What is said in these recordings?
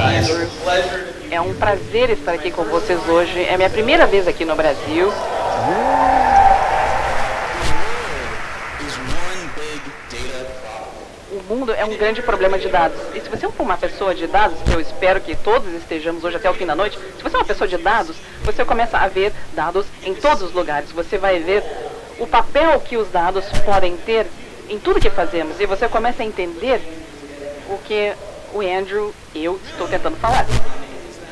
Andrew. É um prazer estar aqui com vocês hoje. É minha primeira vez aqui no Brasil. O mundo é um grande problema de dados. E se você for uma pessoa de dados, que eu espero que todos estejamos hoje até o fim da noite, se você é uma pessoa de dados, você começa a ver dados em todos os lugares. Você vai ver o papel que os dados podem ter em tudo que fazemos. E você começa a entender o que o Andrew e eu estou tentando falar.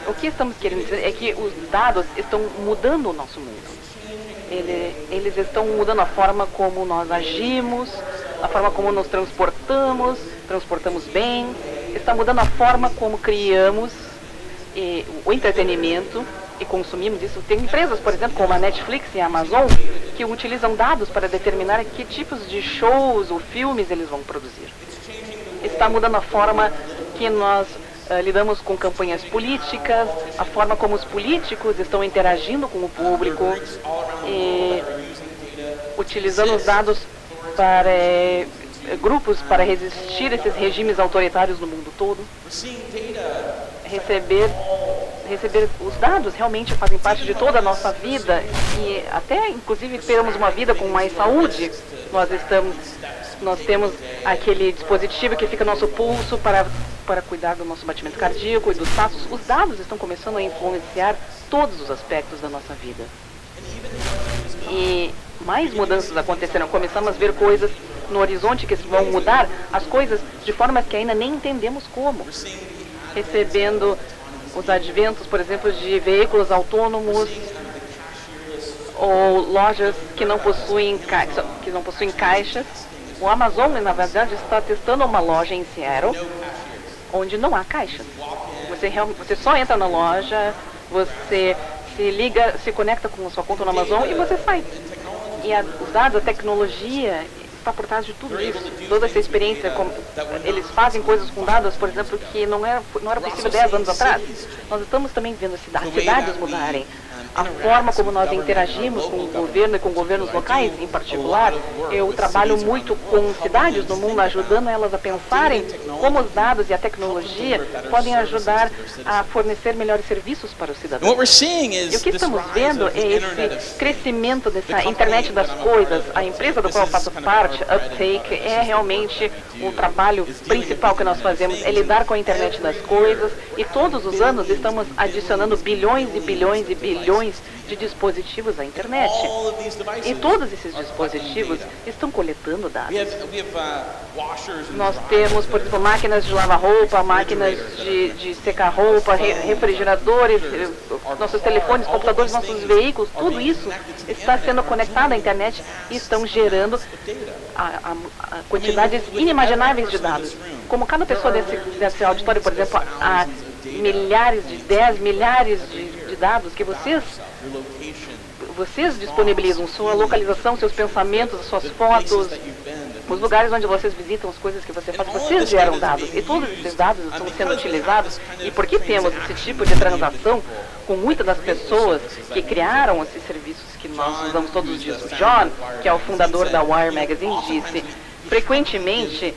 O que estamos querendo dizer é que os dados estão mudando o nosso mundo. Eles estão mudando a forma como nós agimos, a forma como nos transportamos bem, está mudando a forma como criamos o entretenimento e consumimos isso. Tem empresas, por exemplo, como a Netflix e a Amazon, que utilizam dados para determinar que tipos de shows ou filmes eles vão produzir. Está mudando a forma que nós lidamos com campanhas políticas, a forma como os políticos estão interagindo com o público, e utilizando os dados para grupos para resistir a esses regimes autoritários no mundo todo. Receber os dados realmente fazem parte de toda a nossa vida e até inclusive termos uma vida com mais saúde. Nós temos aquele dispositivo que fica no nosso pulso para cuidar do nosso batimento cardíaco e dos passos. Os dados estão começando a influenciar todos os aspectos da nossa vida. E mais mudanças aconteceram. Começamos a ver coisas no horizonte que vão mudar as coisas de formas que ainda nem entendemos como. Recebendo os adventos, por exemplo, de veículos autônomos ou lojas que não possuem caixas. O Amazon, na verdade, está testando uma loja em Seattle onde não há caixas. Você só entra na loja, você se conecta com a sua conta no Amazon e você sai. E os dados, a tecnologia está por trás de tudo isso. Toda essa experiência, eles fazem coisas com dados, por exemplo, que não era possível 10 anos atrás. Nós estamos também vendo as cidades mudarem. A forma como nós interagimos com o governo e com governos locais, em particular, eu trabalho muito com cidades no mundo, ajudando elas a pensarem como os dados e a tecnologia podem ajudar a fornecer melhores serviços para os cidadãos. E o que estamos vendo é esse crescimento dessa internet das coisas. A empresa do qual eu faço parte, Uptake, é realmente o trabalho principal que nós fazemos, é lidar com a internet das coisas, e todos os anos estamos adicionando bilhões e bilhões e bilhões de dispositivos à internet. E todos esses dispositivos estão coletando dados. Nós temos, por exemplo, máquinas de lavar roupa, máquinas de secar roupa, refrigeradores, nossos telefones, computadores, nossos veículos, tudo isso está sendo conectado à internet e estão gerando quantidades inimagináveis de dados. Como cada pessoa desse auditório, por exemplo, há milhares, 10 milhares de dados que vocês disponibilizam, sua localização, seus pensamentos, suas fotos, os lugares onde vocês visitam, as coisas que você faz, vocês geram dados. E todos esses dados estão sendo utilizados. E por que temos esse tipo de transação com muitas das pessoas que criaram esses serviços que nós usamos todos os dias? John, que é o fundador da Wire Magazine, disse: frequentemente,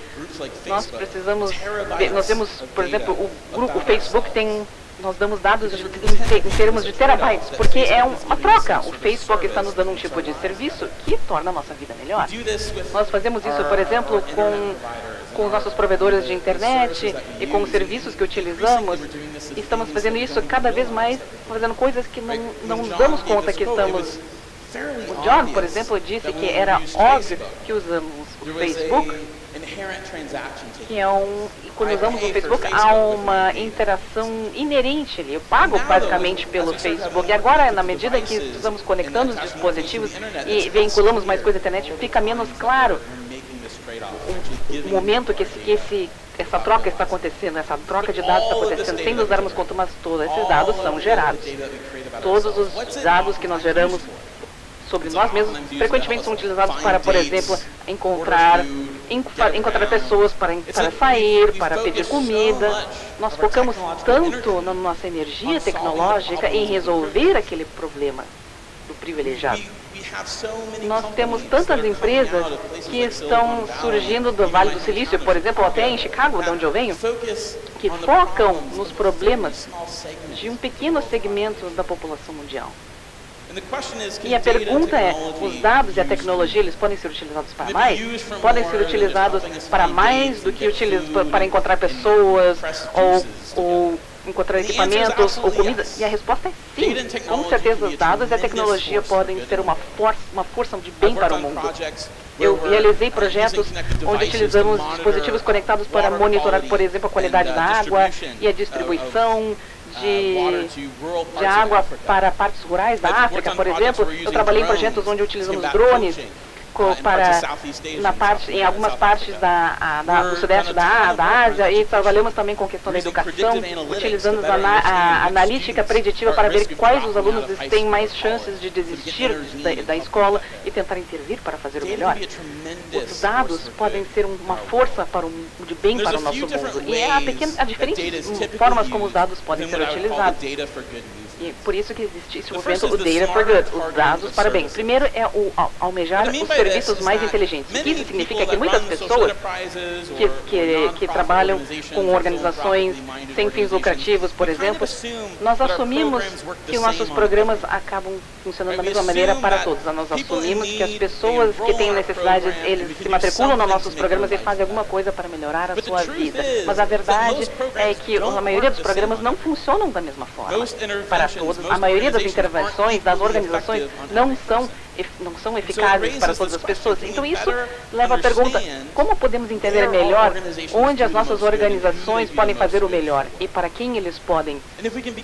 nós vemos, por exemplo, o Facebook nós damos dados em termos de terabytes, porque é uma troca. O Facebook está nos dando um tipo de serviço que torna a nossa vida melhor. Nós fazemos isso, por exemplo, com os nossos provedores de internet e com os serviços que utilizamos. Estamos fazendo isso cada vez mais, fazendo coisas que não nos damos conta que estamos. O John, por exemplo, disse que era óbvio que usamos o Facebook, quando usamos o Facebook, há uma interação inerente ali. Eu pago basicamente pelo Facebook. E agora, na medida que estamos conectando os dispositivos e vinculamos mais coisas à internet, fica menos claro o momento que essa troca está acontecendo, essa troca de dados está acontecendo, sem nos darmos conta, mas todos esses dados são gerados. Todos os dados que nós geramos sobre nós mesmos frequentemente são utilizados para, por exemplo, encontrar pessoas para sair, para pedir comida. Nós focamos tanto na nossa energia tecnológica em resolver aquele problema do privilegiado. Nós temos tantas empresas que estão surgindo do Vale do Silício, por exemplo, até em Chicago, de onde eu venho, que focam nos problemas de um pequeno segmento da população mundial. E a pergunta é, os dados e a tecnologia, eles podem ser utilizados para mais? Podem ser utilizados para mais do que para encontrar pessoas ou encontrar equipamentos ou comida? E a resposta é sim. Com certeza os dados e a tecnologia podem ser uma força de bem para o mundo. Eu realizei projetos onde utilizamos dispositivos conectados para monitorar, por exemplo, a qualidade da água e a distribuição de água para partes rurais da África, por exemplo. Eu trabalhei em projetos onde utilizamos drones em algumas partes do sudeste da Ásia, e trabalhamos também com a questão da educação, utilizando a analítica preditiva para ver quais os alunos têm mais chances de desistir da escola e tentar intervir para fazer o melhor. Os dados podem ser uma força de bem para o nosso mundo, e há diferentes formas como os dados podem ser utilizados. E por isso que existe esse movimento, o Data for Good, os dados para bem. Primeiro é o almejar os serviços mais inteligentes. O que isso significa? Que muitas pessoas que trabalham com organizações sem fins lucrativos, por exemplo, nós assumimos que nossos programas acabam funcionando da mesma maneira para todos. Nós assumimos que as pessoas que têm necessidades, eles se matriculam nos nossos programas e fazem alguma coisa para melhorar a sua vida. Mas a verdade é que a maioria dos programas não funcionam da mesma forma para todos. A maioria das intervenções das organizações não são eficazes para todas as pessoas. Então isso leva à pergunta, como podemos entender melhor onde as nossas organizações podem fazer o melhor e para quem eles podem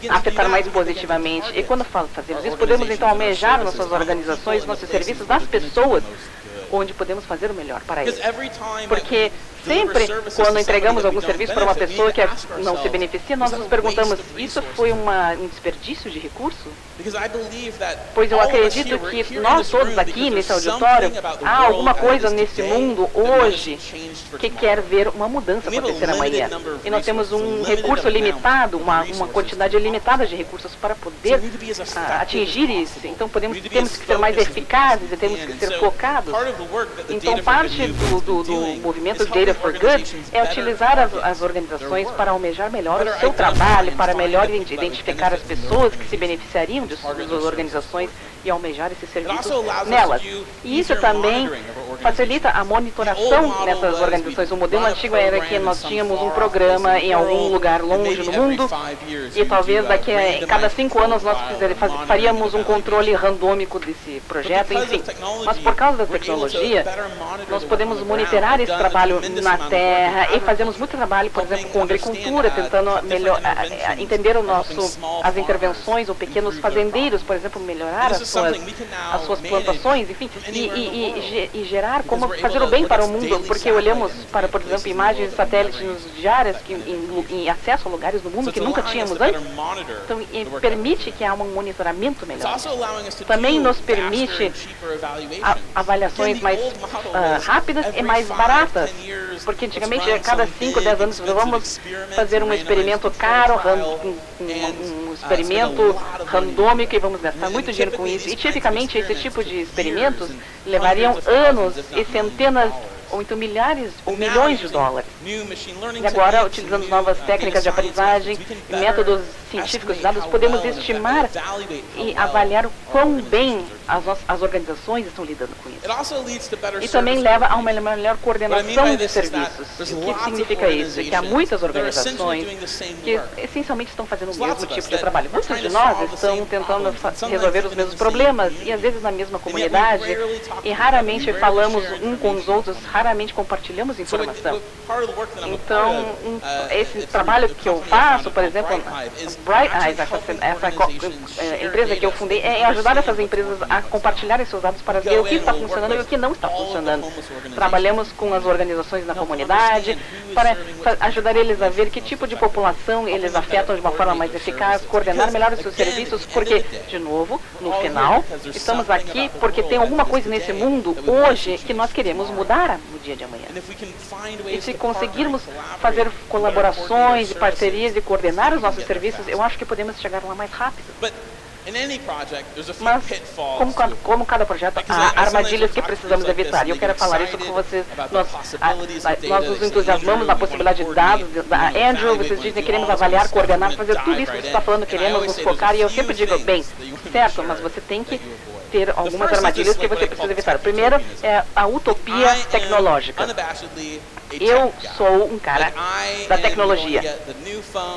afetar mais positivamente? E quando fazemos isso, podemos então almejar nossas organizações, nossos serviços, das pessoas onde podemos fazer o melhor para eles. Porque sempre quando entregamos algum serviço para uma pessoa que não se beneficia, nós nos perguntamos, isso foi um desperdício de recurso? Pois eu acredito que nós todos aqui nesse auditório, há alguma coisa nesse mundo hoje que quer ver uma mudança acontecer amanhã. E nós temos um recurso limitado, uma quantidade limitada de recursos para poder atingir isso. Então temos que ser mais eficazes e temos que ser focados. Então parte do movimento Data for Good é utilizar as organizações para almejar melhor o seu trabalho, para melhor identificar as pessoas que se beneficiariam de suas organizações e almejar esses serviços nelas. E isso também facilita a monitoração nessas organizações. O modelo antigo era que nós tínhamos um programa em algum lugar longe no mundo e talvez daqui a cada 5 anos nós faríamos um controle randômico desse projeto, enfim. Mas por causa da tecnologia, nós podemos monitorar esse trabalho na terra e fazemos muito trabalho, por exemplo, com agricultura, tentando entender as intervenções ou pequenos fazendeiros, por exemplo, melhorar as suas plantações, enfim, e gerar como fazer o bem para o mundo, porque olhamos para, por exemplo, imagens de satélites diárias em acesso a lugares do mundo que nunca tínhamos antes. Então, permite que há um monitoramento melhor. Também nos permite avaliações mais rápidas e mais baratas, porque antigamente, a cada 5, 10 anos, vamos fazer um experimento caro, um experimento randômico, e vamos gastar muito dinheiro com isso. E tipicamente esse tipo de experimentos levariam anos e centenas ou então milhares ou milhões de dólares. E agora, utilizando novas técnicas de aprendizagem e métodos científicos de dados, podemos estimar e avaliar o quão bem as organizações estão lidando com isso. E também leva a uma melhor coordenação de serviços. O que significa isso? Que há muitas organizações que essencialmente estão fazendo o mesmo tipo de trabalho. Muitos de nós estão tentando resolver os mesmos problemas e às vezes na mesma comunidade, e raramente falamos um com os outros, raramente compartilhamos informação. Então, esse trabalho que eu faço, por exemplo, Bright Eyes, essa empresa que eu fundei, é ajudar essas empresas a compartilhar seus dados para ver o que está funcionando e o que não está funcionando. Trabalhamos com as organizações na comunidade para ajudar eles a ver que tipo de população eles afetam de uma forma mais eficaz, coordenar melhor os seus serviços, porque, de novo, no final, estamos aqui porque tem alguma coisa nesse mundo hoje que nós queremos mudar no dia de amanhã. E se conseguirmos fazer colaborações e parcerias e coordenar os nossos serviços, eu acho que podemos chegar lá mais rápido. Mas, como cada projeto, há armadilhas que precisamos evitar. E eu quero falar isso com vocês. Nós nos entusiasmamos na possibilidade de dados. Andrew, vocês dizem que queremos avaliar, coordenar, fazer tudo isso que você está falando, queremos nos focar. E eu sempre digo, bem, certo, mas você tem que ter algumas armadilhas que você precisa evitar. Primeiro é a utopia tecnológica. Eu sou um cara da tecnologia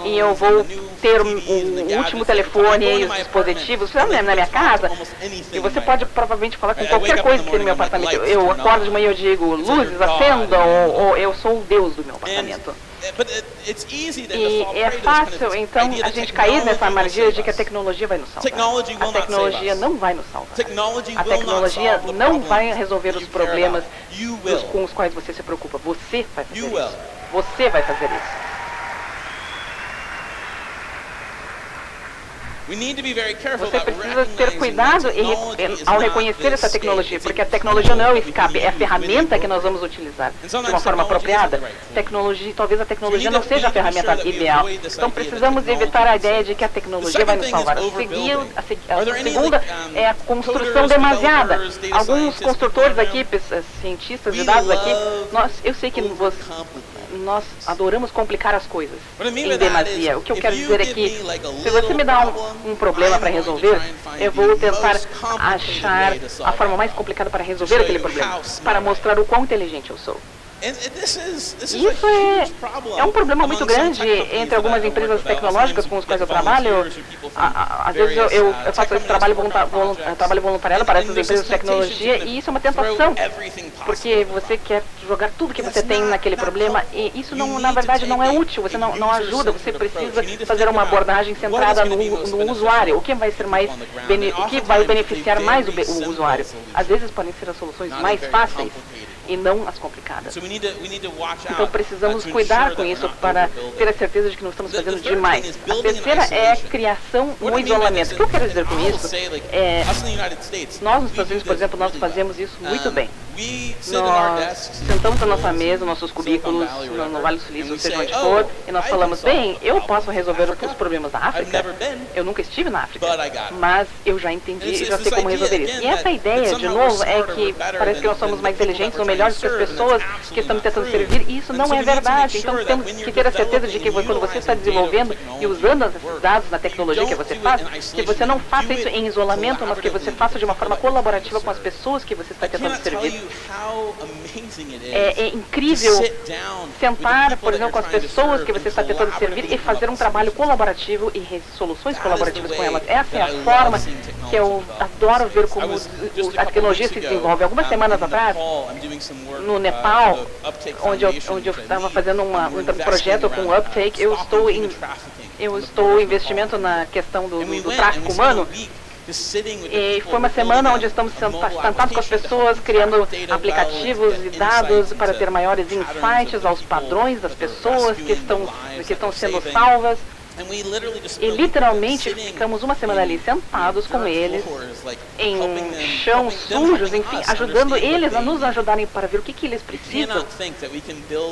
e eu vou ter o último telefone e os dispositivos na minha casa, e você pode provavelmente falar com qualquer coisa que tem no meu apartamento. Eu acordo de manhã e eu digo, luzes, acendam, ou eu sou o Deus do meu apartamento. E é fácil, então, a gente cair nessa armadilha de que a tecnologia vai nos salvar. A tecnologia não vai nos salvar. A tecnologia não vai resolver os problemas com os quais você se preocupa. Você vai fazer isso. Você vai fazer isso. Você precisa ter cuidado ao reconhecer essa tecnologia, porque a tecnologia não é o escape, é a ferramenta que nós vamos utilizar de uma forma apropriada. Talvez a tecnologia não seja a ferramenta ideal. Então precisamos evitar a ideia de que a tecnologia vai nos salvar. A segunda é a construção demasiada. Alguns construtores aqui, cientistas de dados aqui, eu sei que nós adoramos complicar as coisas em demasia. O que eu quero dizer é que, se você me dá um problema para resolver, eu vou tentar achar a forma mais complicada para resolver aquele problema, para mostrar o quão inteligente eu sou. Isso é um problema muito grande entre algumas empresas tecnológicas com as quais eu trabalho. Às vezes eu faço esse trabalho voluntariado para essas empresas de tecnologia, e isso é uma tentação, porque você quer jogar tudo que você tem naquele problema, e isso na verdade não é útil, você não ajuda. Você precisa fazer uma abordagem centrada no usuário, o que vai beneficiar mais o usuário. Às vezes podem ser as soluções mais fáceis e não as complicadas. Então precisamos cuidar com isso para ter a certeza de que não estamos fazendo demais. A terceira é a criação no isolamento. O que eu quero dizer com isso é, nós nos Estados Unidos, por exemplo, nós fazemos isso muito bem. Nós sentamos na nossa mesa, nossos cubículos, no Vale do Silício, seja onde for, e nós falamos, bem, eu posso resolver os problemas da África. Eu nunca estive na África, mas eu já entendi e já sei como resolver isso. E essa ideia, de novo, é que parece que nós somos mais inteligentes ou melhores que as pessoas que estamos tentando servir, e isso não é verdade. Então temos que ter a certeza de que quando você está desenvolvendo e usando esses dados na tecnologia que você faz, que você não faça isso em isolamento, mas que você faça de uma forma colaborativa com as pessoas que você está tentando servir. É incrível sentar, por exemplo, com as pessoas que você está tentando servir e fazer um trabalho colaborativo e soluções colaborativas com elas. Essa é a forma que eu adoro ver como a tecnologia se desenvolve. Algumas semanas atrás, no Nepal, onde eu estava fazendo um projeto com o Uptake, eu estou investimento na questão do tráfico humano. E foi uma semana onde estamos sentados com as pessoas, criando aplicativos e dados para ter maiores insights aos padrões das pessoas que estão sendo salvas. E literalmente ficamos uma semana ali sentados com eles, em chão sujos, enfim, ajudando eles a nos ajudarem para ver o que eles precisam.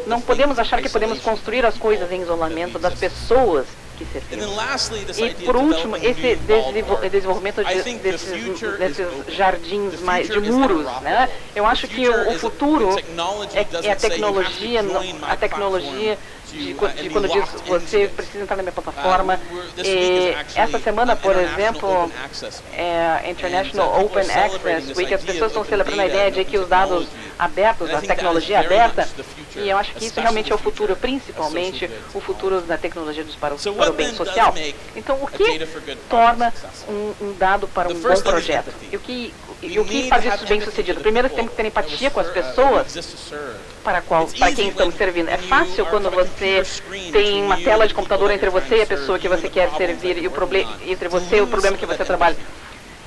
Não podemos achar que podemos construir as coisas em isolamento das pessoas que servimos. E por último, esse desenvolvimento desses jardins de muros, né? Eu acho que o futuro é a tecnologia de quando diz você precisa entrar na minha plataforma. E essa semana, por exemplo, é International Open Access Week, as pessoas estão celebrando a ideia de que os dados abertos, a tecnologia aberta, e eu acho que isso realmente é o futuro, principalmente o futuro da tecnologia para o bem social. Então, o que torna um dado para um bom projeto? E o que faz isso bem sucedido? Primeiro, você tem que ter empatia com as pessoas para quem estamos servindo. É fácil quando você tem uma tela de computador entre você e a pessoa que você quer servir, e entre você e o problema que você trabalha.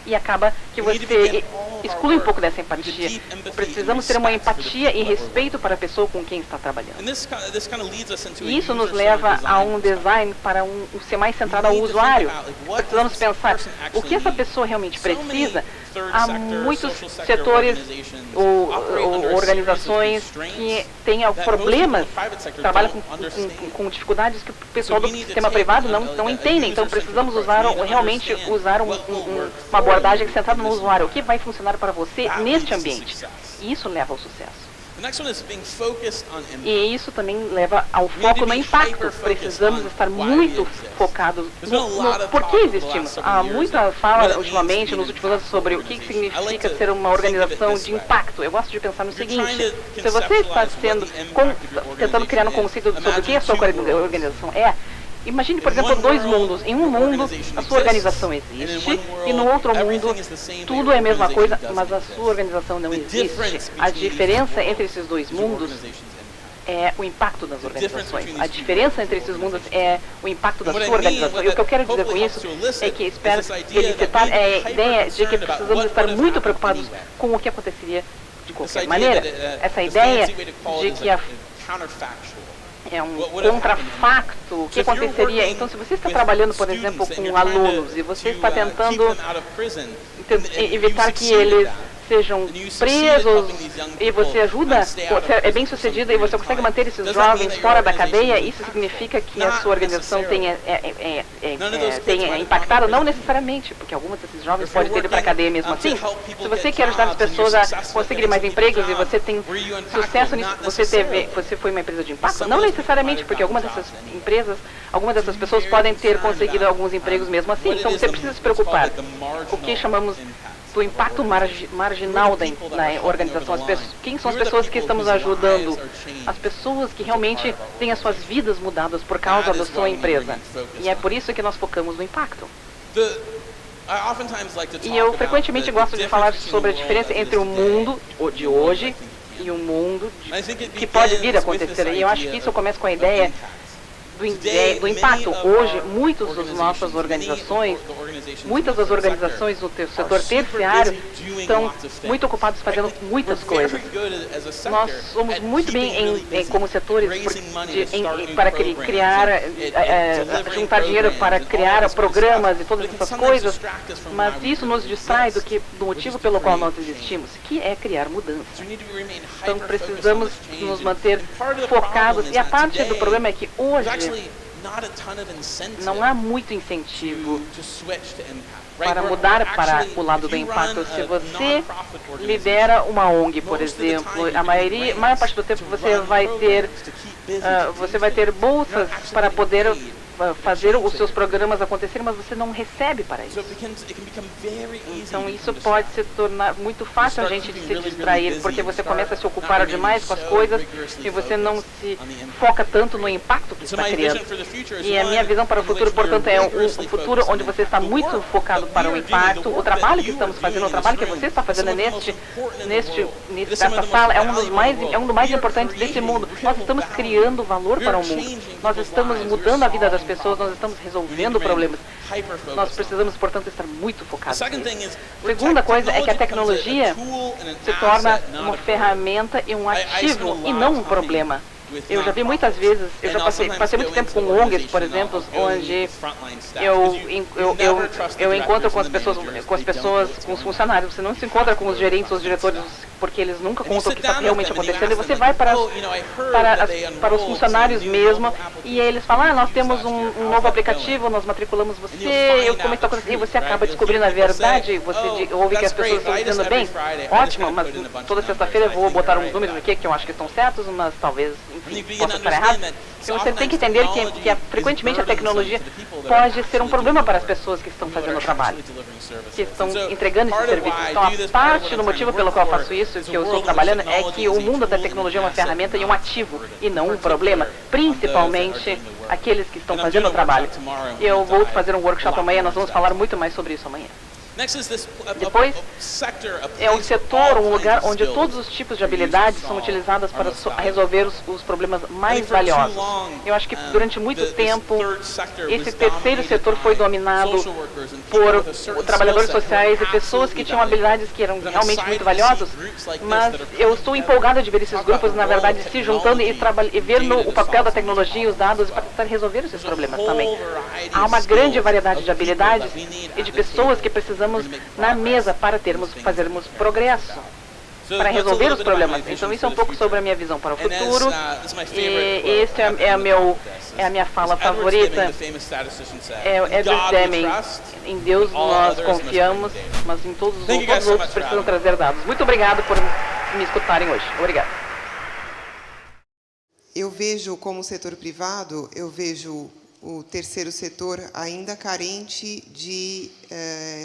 E acaba que você exclui um pouco dessa empatia. Precisamos ter uma empatia e respeito para a pessoa com quem está trabalhando. E isso nos leva a um design para ser mais centrado ao usuário. Precisamos pensar o que essa pessoa realmente precisa. há muitos setores ou organizações que têm problemas, trabalham com dificuldades que o pessoal do sistema privado não entende. Então, precisamos realmente usar uma abordagem centrada no usuário. O que vai funcionar para você neste ambiente? E isso leva ao sucesso. E isso também leva ao foco no impacto. Precisamos estar muito focados no por que existimos. Há muita fala ultimamente, nos últimos anos, sobre o que significa ser uma organização de impacto. Eu gosto de pensar no seguinte: se você está tentando criar um conceito sobre o que a sua organização é, imagine, por exemplo, dois mundos. Em um mundo, a sua organização existe, e no outro mundo, tudo é a mesma coisa, mas a sua organização não existe. A diferença entre esses dois mundos é o impacto das organizações. A diferença entre esses mundos é o impacto da sua organização. E o que eu quero dizer com isso é que espero elicitar a ideia de que precisamos estar muito preocupados com o que aconteceria de qualquer maneira. Essa ideia de que é um contrafacto, o que aconteceria? Então, se você está trabalhando, por exemplo, com alunos e você está tentando evitar que eles sejam presos e você ajuda, é bem sucedida e você consegue manter esses jovens fora da cadeia, isso significa que a sua organização tenha impactado? Não necessariamente, porque alguns desses jovens podem ter ido para a cadeia mesmo assim. Se você quer ajudar as pessoas a conseguirem mais empregos e você tem sucesso nisso, você foi uma empresa de impacto? Não necessariamente, porque algumas dessas pessoas podem ter conseguido alguns empregos mesmo assim. Então você precisa se preocupar. O que chamamos do impacto marginal da organização. Quem são as pessoas que estamos ajudando? As pessoas que realmente têm as suas vidas mudadas por causa da sua empresa. E é por isso que nós focamos no impacto. E eu frequentemente gosto de falar sobre a diferença entre o mundo de hoje e o mundo que pode vir a acontecer. E eu acho que isso começa com a ideia do impacto. Hoje, muitas das nossas organizações, muitas das organizações do setor terciário estão muito ocupadas fazendo muitas coisas. Nós somos muito bem como setores para criar, juntar dinheiro para criar programas e todas essas coisas, mas isso nos distrai do motivo pelo qual nós existimos, que é criar mudança. Então precisamos nos manter focados, e a parte do problema é que hoje não há muito incentivo para mudar para o lado do impacto. Se você lidera uma ONG, por exemplo, a maior parte do tempo você vai ter bolsas para poder fazer os seus programas acontecerem, mas você não recebe para isso. Então isso pode se tornar muito fácil a gente de se distrair, porque você começa a se ocupar demais com as coisas e você não se foca tanto no impacto que está criando. E a minha visão para o futuro, portanto, é um futuro onde você está muito focado para o impacto. O trabalho que estamos fazendo, o trabalho que você está fazendo nessa sala é um dos mais importantes desse mundo. Nós estamos criando valor para o mundo. Nós estamos mudando a vida das pessoas, nós estamos resolvendo problemas. Nós precisamos, portanto, estar muito focados nisso. Segunda coisa é que a tecnologia se torna uma ferramenta e um ativo e não um problema. Eu já vi muitas vezes, eu já passei muito tempo com ONGs, por exemplo, onde eu encontro com as pessoas, com os funcionários. Você não se encontra com os gerentes ou os diretores, porque eles nunca contam o que está realmente acontecendo. E você vai para os funcionários mesmo, e eles falam, nós temos um novo aplicativo, nós matriculamos você, como está acontecendo? E você acaba descobrindo a verdade, você ouve que as pessoas estão dizendo bem, ótimo, mas toda sexta-feira eu vou botar uns números aqui que eu acho que estão certos, mas talvez, enfim, possa estar errado. Então você tem que entender que frequentemente a tecnologia pode ser um problema para as pessoas que estão fazendo o trabalho, que estão entregando esse serviço. Então a parte do motivo pelo qual eu faço isso, que eu estou trabalhando, é que o mundo da tecnologia é uma ferramenta e um ativo, e não um problema, principalmente aqueles que estão fazendo o trabalho. Eu vou fazer um workshop amanhã, nós vamos falar muito mais sobre isso amanhã. Depois, é um setor, um lugar onde todos os tipos de habilidades são utilizadas para resolver os problemas mais valiosos. Eu acho que durante muito tempo, esse terceiro setor foi dominado por trabalhadores sociais e pessoas que tinham habilidades que eram realmente muito valiosas, mas eu estou empolgada de ver esses grupos, na verdade, se juntando e ver o papel da tecnologia e os dados para tentar resolver esses problemas também. Há uma grande variedade de habilidades e de pessoas que precisamos precisamos na mesa para fazermos progresso, para resolver os problemas. Então isso é um pouco sobre a minha visão para o futuro, e esta é a minha fala favorita. É o Edward Deming: em Deus nós confiamos, mas em todos os outros precisam trazer dados. Muito obrigado por me escutarem hoje. Obrigado. Eu vejo, como setor privado, eu vejo o terceiro setor ainda carente de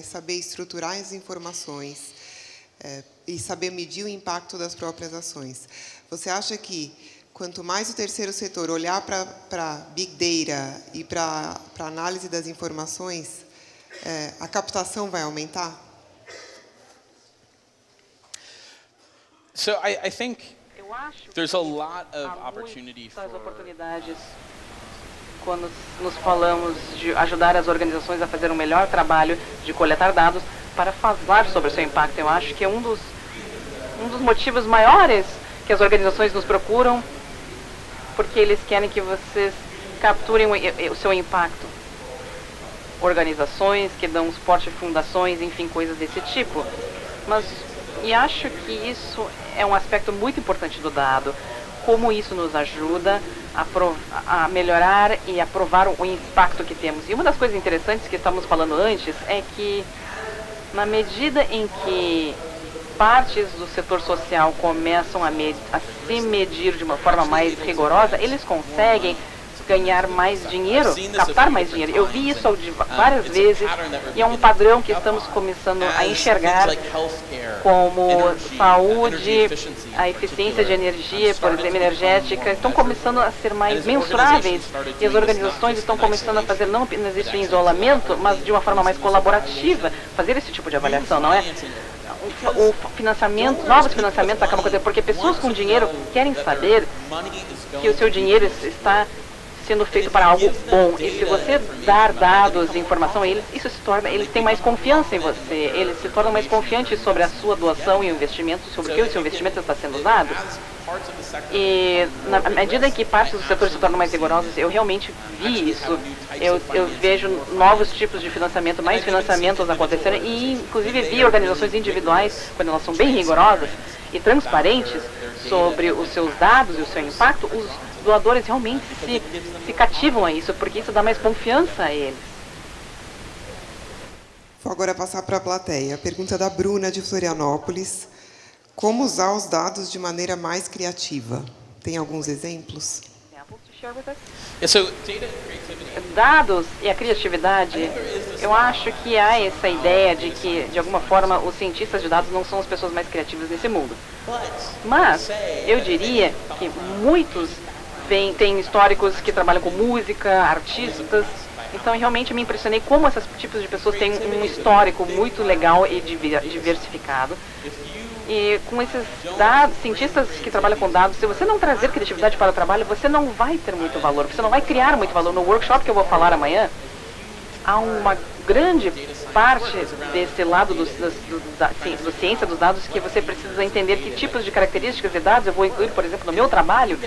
saber estruturar as informações e saber medir o impacto das próprias ações. Você acha que, quanto mais o terceiro setor olhar para Big Data e para a análise das informações, a captação vai aumentar? So I think Eu acho que there's a lot of há opportunity muitas for oportunidades quando nos falamos de ajudar as organizações a fazer um melhor trabalho de coletar dados para falar sobre o seu impacto. Eu acho que é um dos motivos maiores que as organizações nos procuram, porque eles querem que vocês capturem o seu impacto. Organizações que dão suporte a fundações, enfim, coisas desse tipo. E acho que isso é um aspecto muito importante do dado. Como isso nos ajuda a melhorar e a provar o impacto que temos. E uma das coisas interessantes que estávamos falando antes é que, na medida em que partes do setor social começam a se medir de uma forma mais rigorosa, eles conseguem ganhar mais dinheiro, captar mais dinheiro. Eu vi isso várias vezes, e é um padrão que estamos começando a enxergar, como saúde, a eficiência de energia, por exemplo, energética, estão começando a ser mais mensuráveis, e as organizações estão começando a fazer não apenas isso em isolamento, mas de uma forma mais colaborativa, fazer esse tipo de avaliação, não é? O financiamento, novos financiamentos acabam acontecendo, porque pessoas com dinheiro querem saber que o seu dinheiro está sendo feito para algo bom. E se você dar dados, informação a eles, eles têm mais confiança em você. Eles se tornam mais confiantes sobre a sua doação e o investimento, sobre o que o seu investimento está sendo dado. E na medida em que partes do setor se tornam mais rigorosas, eu realmente vi isso. Eu vejo novos tipos de financiamento, mais financiamentos acontecerem, e inclusive vi organizações individuais, quando elas são bem rigorosas e transparentes sobre os seus dados e o seu impacto, os doadores realmente se cativam a isso, porque isso dá mais confiança a eles. Vou agora passar para a plateia. A pergunta da Bruna, de Florianópolis: como usar os dados de maneira mais criativa? Tem alguns exemplos? Dados e a criatividade, eu acho que há essa ideia de que, de alguma forma, os cientistas de dados não são as pessoas mais criativas nesse mundo. Mas eu diria que muitos têm históricos que trabalham com música, artistas. Então, realmente me impressionei como esses tipos de pessoas têm um histórico muito legal e diversificado. E com esses cientistas que trabalham com dados, se você não trazer criatividade para o trabalho, você não vai ter muito valor, você não vai criar muito valor. No workshop que eu vou falar amanhã, há uma grande parte desse lado da ciência dos dados que você precisa entender que tipos de características de dados eu vou incluir, por exemplo, no meu trabalho,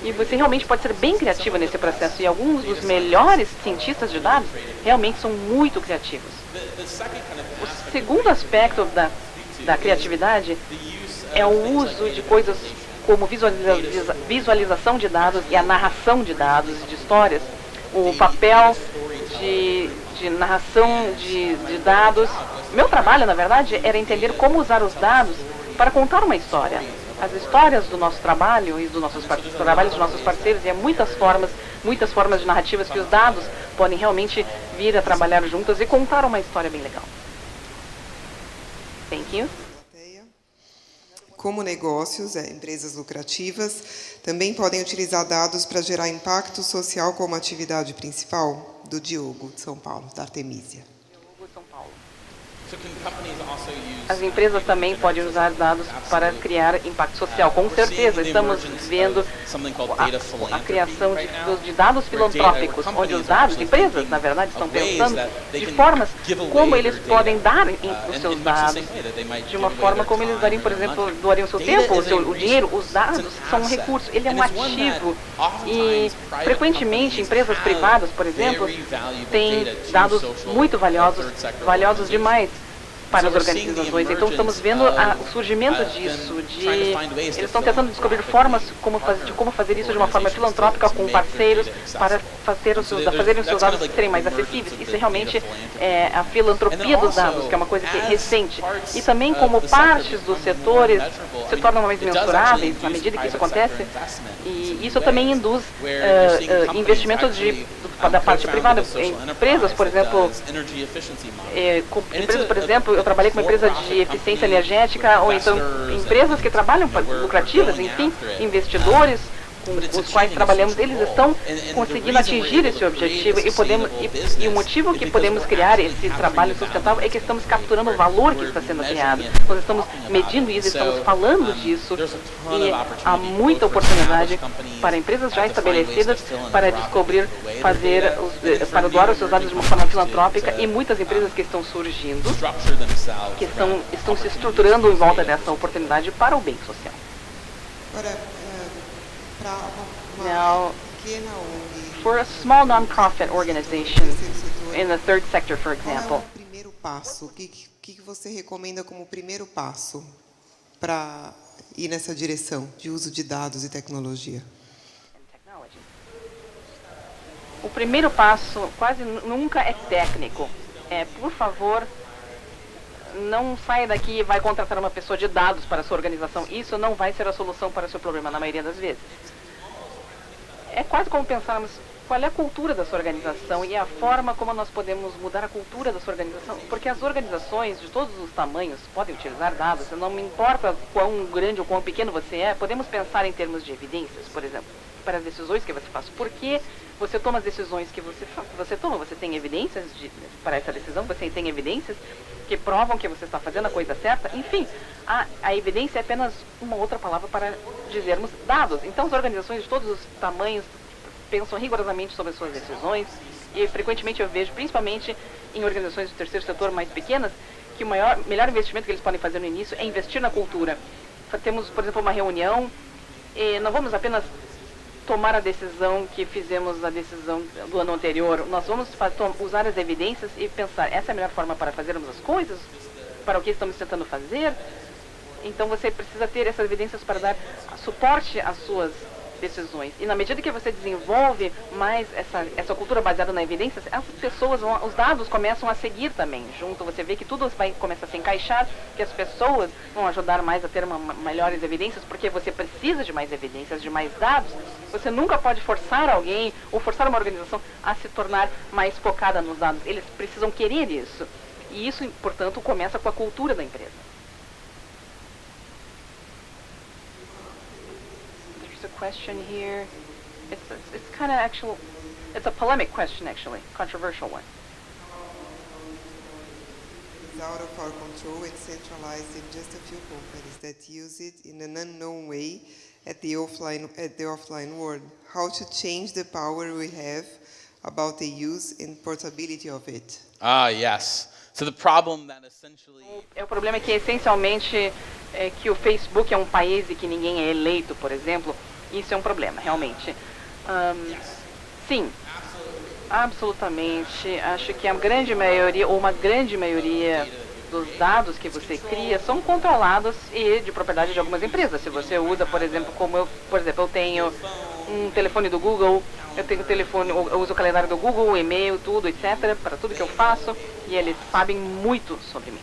e você realmente pode ser bem criativo nesse processo. E alguns dos melhores cientistas de dados realmente são muito criativos. O segundo aspecto da criatividade é o uso de coisas como visualização de dados e a narração de dados, de histórias. O papel de narração de dados. Meu trabalho, na verdade, era entender como usar os dados para contar uma história. As histórias do nosso trabalho e dos trabalhos dos nossos parceiros, e há muitas formas de narrativas que os dados podem realmente vir a trabalhar juntas e contar uma história bem legal. Thank you. Como negócios, empresas lucrativas, também podem utilizar dados para gerar impacto social como atividade principal? Do Diogo, de São Paulo, da Artemisia. As empresas também podem usar dados para criar impacto social. Com certeza, estamos vendo a criação de dados filantrópicos, onde os dados, empresas, na verdade, estão pensando de formas como eles podem dar os seus dados, de uma forma como eles dariam, por exemplo, doariam o seu tempo, o dinheiro. Os dados são um recurso, ele é um ativo. E, frequentemente, empresas privadas, por exemplo, têm dados muito valiosos demais, para as organizações. Então, estamos vendo o surgimento disso, eles estão tentando descobrir formas de como fazer isso de uma forma filantrópica com parceiros para fazerem os seus dados serem mais acessíveis. Isso realmente é a filantropia dos dados, que é uma coisa que é recente. E também como partes dos setores se tornam mais mensuráveis na medida que isso acontece, e isso também induz investimentos da parte privada. Empresas, por exemplo, eu trabalhei com uma empresa de eficiência energética, ou então empresas que trabalham lucrativas, enfim, investidores com os quais trabalhamos, eles estão conseguindo atingir esse objetivo e o motivo que podemos criar esse trabalho sustentável é que estamos capturando o valor que está sendo criado. Nós estamos medindo isso, estamos falando disso e há muita oportunidade para empresas já estabelecidas para descobrir, para doar os seus dados de uma forma filantrópica e muitas empresas que estão surgindo, que estão se estruturando em volta dessa oportunidade para o bem social. Now, for a small non-profit organization in the third sector, for example, qual é o primeiro passo? O que você recomenda como primeiro passo para ir nessa direção de uso de dados e tecnologia? O primeiro passo quase nunca é técnico. Por favor, não saia daqui e vai contratar uma pessoa de dados para a sua organização. Isso não vai ser a solução para o seu problema, na maioria das vezes. É quase como pensarmos qual é a cultura da sua organização e a forma como nós podemos mudar a cultura da sua organização. Porque as organizações de todos os tamanhos podem utilizar dados. Não me importa quão grande ou quão pequeno você é, podemos pensar em termos de evidências, por exemplo, para as decisões que você faz. Por que você toma as decisões que você toma? Você tem evidências para essa decisão? Você tem evidências que provam que você está fazendo a coisa certa? Enfim, a evidência é apenas uma outra palavra para dizermos dados. Então, as organizações de todos os tamanhos pensam rigorosamente sobre as suas decisões e, frequentemente, eu vejo, principalmente em organizações do terceiro setor mais pequenas, que o melhor investimento que eles podem fazer no início é investir na cultura. Temos, por exemplo, uma reunião e não vamos apenas tomar a decisão que fizemos a decisão do ano anterior. Nós vamos usar as evidências e pensar, essa é a melhor forma para fazermos as coisas? Para o que estamos tentando fazer? Então você precisa ter essas evidências para dar suporte às suas decisões. E na medida que você desenvolve mais essa cultura baseada na evidência, as pessoas, os dados começam a seguir também junto. Você vê que tudo vai começar a se encaixar, que as pessoas vão ajudar mais a ter melhores evidências, porque você precisa de mais evidências, de mais dados. Você nunca pode forçar alguém ou forçar uma organização a se tornar mais focada nos dados. Eles precisam querer isso. E isso, portanto, começa com a cultura da empresa. Question here. It's kind of actual. It's a polemic question, actually, controversial one. It's out of our control and centralized in just a few companies that use it in an unknown way at the offline world. How to change the power we have about the use and portability of it? Yes. So the problem that essentially. O problema é que essencialmente que o Facebook é um país e que ninguém é eleito, por exemplo. Isso é um problema, realmente. Sim, absolutamente. Acho que a grande maioria, ou uma grande maioria dos dados que você cria são controlados e de propriedade de algumas empresas. Se você usa, por exemplo, eu tenho um telefone do Google, eu uso o calendário do Google, o e-mail, tudo, etc., para tudo que eu faço, e eles sabem muito sobre mim.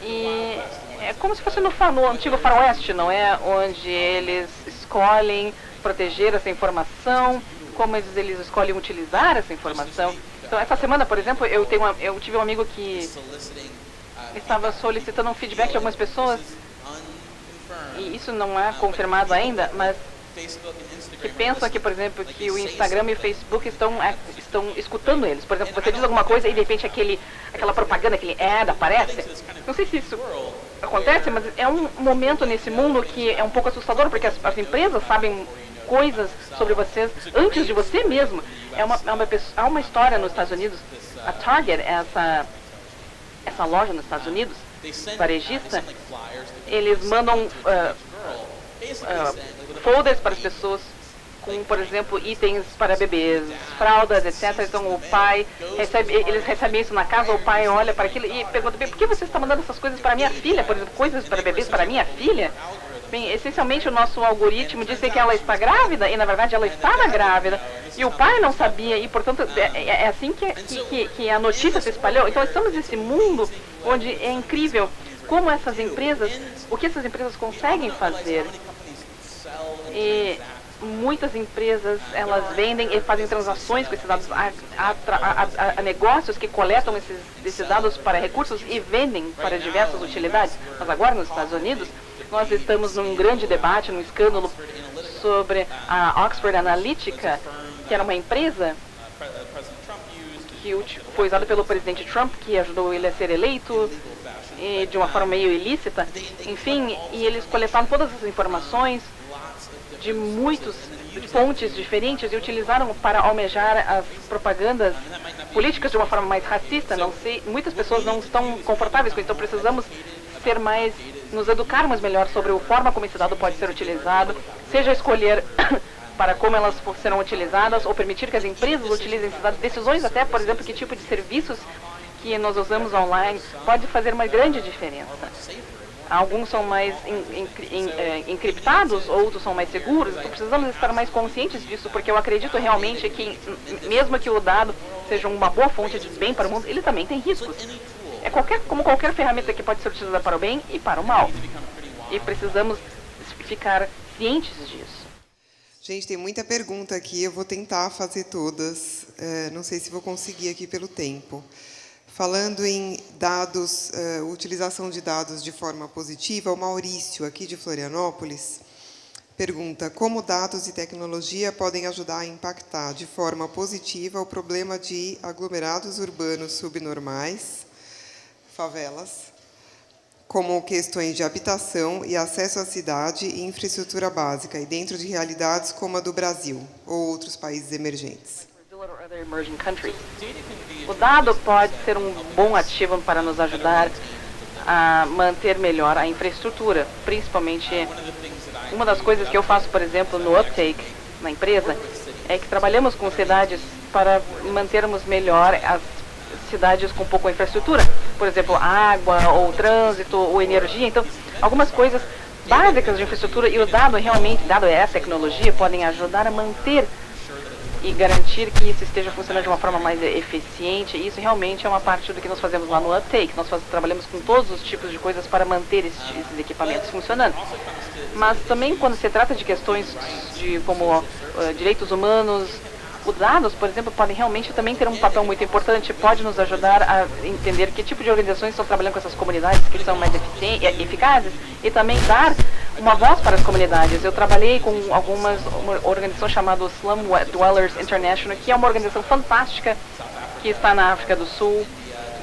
E é como se fosse no antigo faroeste, não é? Onde eles escolhem proteger essa informação, como eles escolhem utilizar essa informação. Então, essa semana, por exemplo, eu tive um amigo que estava solicitando um feedback de algumas pessoas, e isso não é confirmado ainda, mas que pensam que, por exemplo, que o Instagram e o Facebook estão escutando eles. Por exemplo, você diz alguma coisa e de repente aquela propaganda, aquele ad aparece. Não sei se isso acontece, mas é um momento nesse mundo que é um pouco assustador, porque as empresas sabem coisas sobre vocês antes de você mesmo. Há uma história nos Estados Unidos, a Target, essa loja nos Estados Unidos, varejista, eles mandam folders para as pessoas com, por exemplo, itens para bebês, fraldas, etc. Então o pai eles recebem isso na casa, o pai olha para aquilo e pergunta: bem, por que você está mandando essas coisas para minha filha? Por exemplo, coisas para bebês para minha filha? Bem, essencialmente o nosso algoritmo disse que ela está grávida e na verdade ela estava grávida e o pai não sabia e portanto é assim que a notícia se espalhou. Então estamos nesse mundo onde é incrível como essas empresas, o que essas empresas conseguem fazer. E muitas empresas, elas vendem e fazem transações com esses dados, a negócios que coletam esses dados para recursos e vendem para diversas utilidades. Mas agora nos Estados Unidos, nós estamos num grande debate, num escândalo sobre a Oxford Analytica, que era uma empresa que foi usada pelo presidente Trump, que ajudou ele a ser eleito e de uma forma meio ilícita. Enfim, e eles coletaram todas as informações de muitas fontes diferentes e utilizaram para almejar as propagandas políticas de uma forma mais racista. Não sei, muitas pessoas não estão confortáveis com isso, então precisamos nos educarmos melhor sobre a forma como esse dado pode ser utilizado, seja escolher para como elas serão utilizadas ou permitir que as empresas utilizem esses dados, decisões até, por exemplo, que tipo de serviços que nós usamos online pode fazer uma grande diferença. Alguns são mais encriptados, outros são mais seguros, então precisamos estar mais conscientes disso, porque eu acredito realmente que, mesmo que o dado seja uma boa fonte de bem para o mundo, ele também tem riscos. É como qualquer ferramenta que pode ser utilizada para o bem e para o mal. E precisamos ficar cientes disso. Gente, tem muita pergunta aqui, eu vou tentar fazer todas, não sei se vou conseguir aqui pelo tempo. Falando em dados, utilização de dados de forma positiva, o Maurício, aqui de Florianópolis, pergunta: como dados e tecnologia podem ajudar a impactar de forma positiva o problema de aglomerados urbanos subnormais, favelas, como questões de habitação e acesso à cidade e infraestrutura básica, e dentro de realidades como a do Brasil ou outros países emergentes? O dado pode ser um bom ativo para nos ajudar a manter melhor a infraestrutura, principalmente uma das coisas que eu faço, por exemplo, no Uptake, na empresa, é que trabalhamos com cidades para mantermos melhor as cidades com pouca infraestrutura, por exemplo, água, ou trânsito, ou energia. Então, algumas coisas básicas de infraestrutura e o dado é a tecnologia, podem ajudar a manter e garantir que isso esteja funcionando de uma forma mais eficiente. E isso realmente é uma parte do que nós fazemos lá no Uptake. Nós trabalhamos com todos os tipos de coisas para manter esses equipamentos funcionando. Mas também quando se trata de questões como direitos humanos, os dados, por exemplo, podem realmente também ter um papel muito importante, pode nos ajudar a entender que tipo de organizações estão trabalhando com essas comunidades que são mais eficazes e também dar uma voz para as comunidades. Eu trabalhei com uma organização chamada Slum Dwellers International, que é uma organização fantástica que está na África do Sul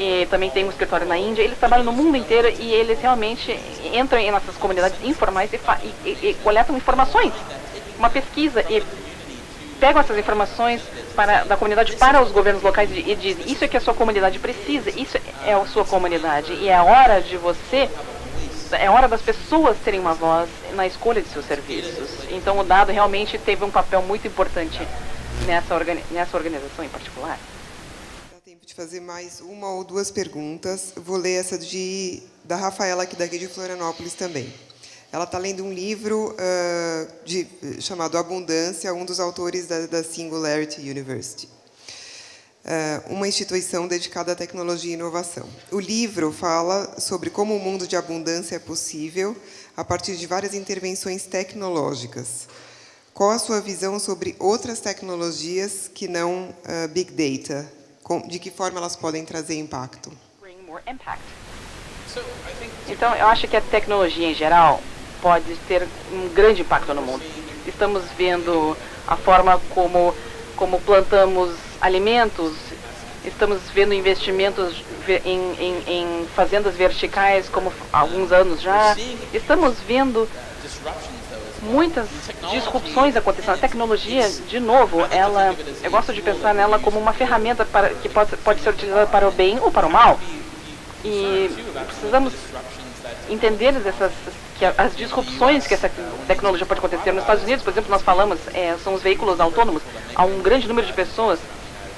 e também tem um escritório na Índia. Eles trabalham no mundo inteiro e eles realmente entram em nossas comunidades informais e coletam informações, uma pesquisa, e pegam essas informações da comunidade para os governos locais e dizem: isso é que a sua comunidade precisa, isso é a sua comunidade, e é hora das pessoas terem uma voz na escolha de seus serviços. Então o dado realmente teve um papel muito importante nessa organização em particular. Dá tempo de fazer mais uma ou duas perguntas. Vou ler essa da Rafaela, daqui de Florianópolis também. Ela está lendo um livro chamado Abundância, um dos autores da Singularity University, uma instituição dedicada à tecnologia e inovação. O livro fala sobre como o mundo de abundância é possível a partir de várias intervenções tecnológicas. Qual a sua visão sobre outras tecnologias que não Big Data? De que forma elas podem trazer impacto? Então, eu acho que a tecnologia em geral pode ter um grande impacto no mundo. Estamos vendo a forma como plantamos alimentos, estamos vendo investimentos em fazendas verticais como há alguns anos já. Estamos vendo muitas disrupções acontecendo. A tecnologia, de novo, eu gosto de pensar nela como uma ferramenta que pode ser utilizada para o bem ou para o mal. E precisamos entender essas que as disrupções que essa tecnologia pode acontecer. Nos Estados Unidos, por exemplo, nós falamos, são os veículos autônomos. Há um grande número de pessoas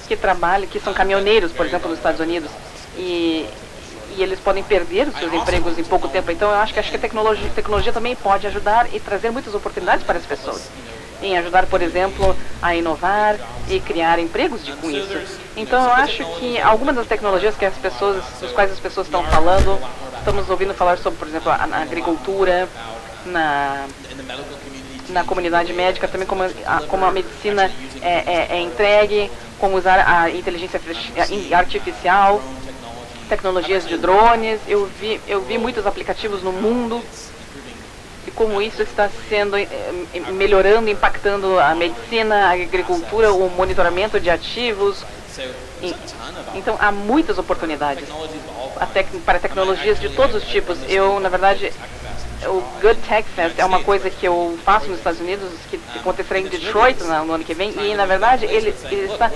que trabalham, que são caminhoneiros, por exemplo, nos Estados Unidos, e eles podem perder os seus empregos em pouco tempo. Então, eu acho que a tecnologia também pode ajudar e trazer muitas oportunidades para as pessoas. Em ajudar, por exemplo, a inovar e criar empregos com isso. Então, eu acho que algumas das tecnologias dos quais as pessoas estão falando, estamos ouvindo falar sobre, por exemplo, na agricultura, na comunidade médica, também como a medicina é entregue, como usar a inteligência artificial, tecnologias de drones. Eu vi muitos aplicativos no mundo e como isso está sendo melhorando, impactando a medicina, a agricultura, o monitoramento de ativos. Então, há muitas oportunidades para tecnologias de todos os tipos. Na verdade, o Good Tech Fest é uma coisa que eu faço nos Estados Unidos, que acontecerá em Detroit no ano que vem, e, na verdade, ele está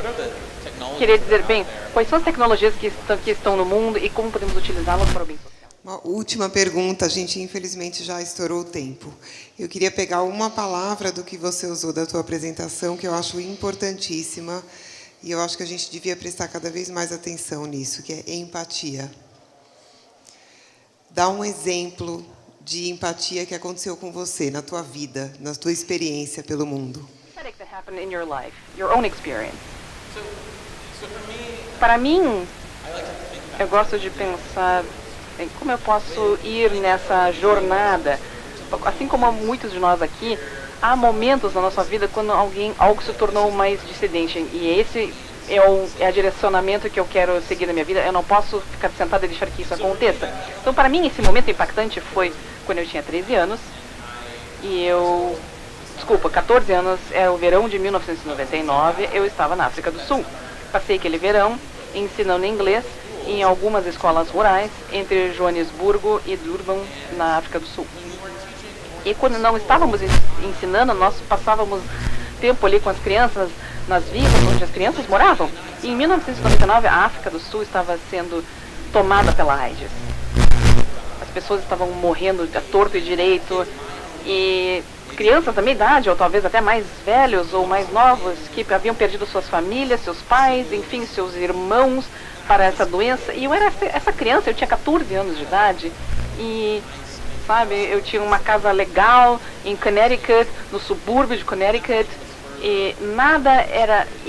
querendo dizer, bem, quais são as tecnologias que estão no mundo e como podemos utilizá-las para o bem social. Uma última pergunta, a gente infelizmente já estourou o tempo. Eu queria pegar uma palavra do que você usou da tua apresentação, que eu acho importantíssima, e eu acho que a gente devia prestar cada vez mais atenção nisso, que é empatia. Dá um exemplo de empatia que aconteceu com você, na tua vida, na tua experiência pelo mundo. Para mim, eu gosto de pensar em como eu posso ir nessa jornada. Assim como muitos de nós aqui, há momentos na nossa vida quando algo se tornou mais dissidente. E esse é o direcionamento que eu quero seguir na minha vida. Eu não posso ficar sentada e deixar que isso aconteça. Então, para mim, esse momento impactante foi quando eu tinha 13 anos. E 14 anos, é o verão de 1999, eu estava na África do Sul. Passei aquele verão ensinando inglês em algumas escolas rurais, entre Joanesburgo e Durban, na África do Sul. E quando não estávamos ensinando, nós passávamos tempo ali com as crianças nas vilas onde as crianças moravam. E em 1999, a África do Sul estava sendo tomada pela AIDS. As pessoas estavam morrendo a torto e direito, e crianças da minha idade, ou talvez até mais velhos ou mais novos, que haviam perdido suas famílias, seus pais, enfim, seus irmãos para essa doença. E eu era essa criança, eu tinha 14 anos de idade, e, sabe, eu tinha uma casa legal em Connecticut, no subúrbio de Connecticut, e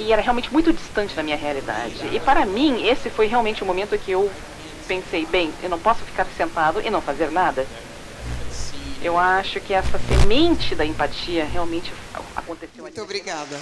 era realmente muito distante da minha realidade. E para mim, esse foi realmente o momento que eu pensei, bem, eu não posso ficar sentado e não fazer nada. Eu acho que essa semente da empatia realmente aconteceu. Muito obrigada.